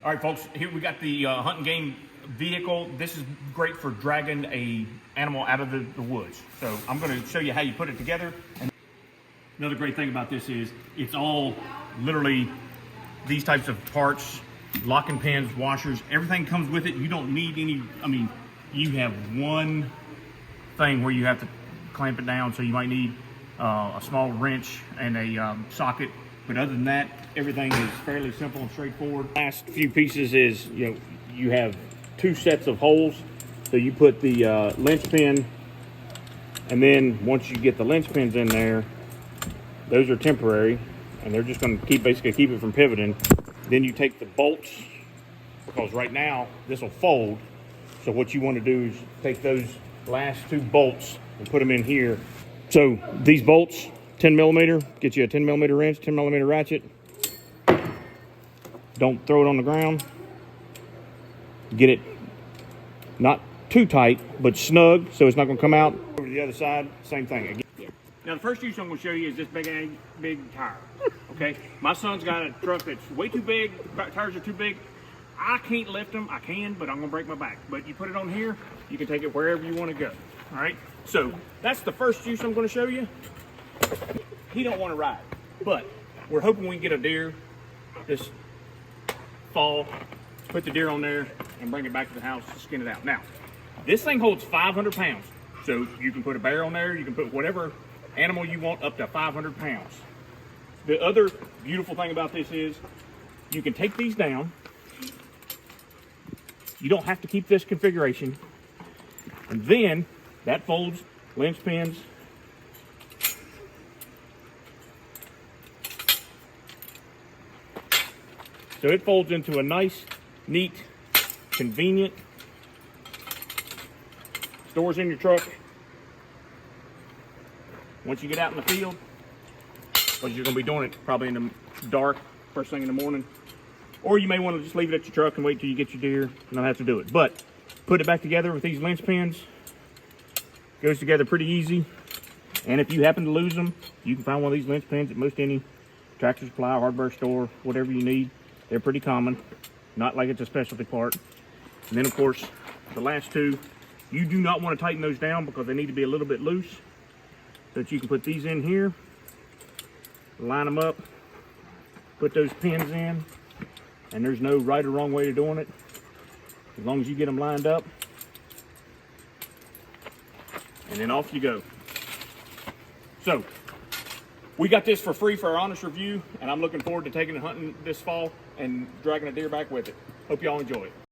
All right, folks, here we got the hunt and game vehicle. This is great for dragging a animal out of the woods. So I'm going to show you how you put it together. And another great thing about this is it's all literally these types of parts, locking pins, washers, everything comes with it. You don't need any, you have one thing where you have to clamp it down. So you might need a small wrench and a socket. But other than that, everything is fairly simple and straightforward. Last few pieces is, you have two sets of holes. So you put the linchpin, and then once you get the linchpins in there, those are temporary, and they're just going to basically keep it from pivoting. Then you take the bolts, because right now this will fold. So what you want to do is take those last two bolts and put them in here. So these bolts, 10 millimeter, get you a 10 millimeter wrench, 10 millimeter ratchet. Don't throw it on the ground. Get it not too tight, but snug, so it's not going to come out. Over to the other side, same thing again. Yeah. Now the first use I'm going to show you is this big tire. Okay, my son's got a truck that's way too big. Tires are too big. I can't lift them. I can, but I'm going to break my back. But you put it on here, you can take it wherever you want to go. All right. So that's the first use I'm going to show you. He don't want to ride, but we're hoping we can get a deer this fall, put the deer on there and bring it back to the house to skin it out. Now, this thing holds 500 pounds. So you can put a bear on there, you can put whatever animal you want up to 500 pounds. The other beautiful thing about this is you can take these down. You don't have to keep this configuration. And then that folds, linchpins. So it folds into a nice, neat, convenient, stores in your truck. Once you get out in the field, because you're going to be doing it probably in the dark, first thing in the morning. Or you may want to just leave it at your truck and wait till you get your deer and not have to do it. But put it back together with these linchpins. Goes together pretty easy. And if you happen to lose them, you can find one of these linchpins at most any tractor supply, hardware store, whatever you need. They're pretty common, not like it's a specialty part. And then of course, the last two, you do not want to tighten those down because they need to be a little bit loose. So that you can put these in here, line them up, put those pins in, and there's no right or wrong way of doing it. As long as you get them lined up, and then off you go. So, we got this for free for our honest review, and I'm looking forward to taking it hunting this fall and dragging a deer back with it. Hope y'all enjoy it.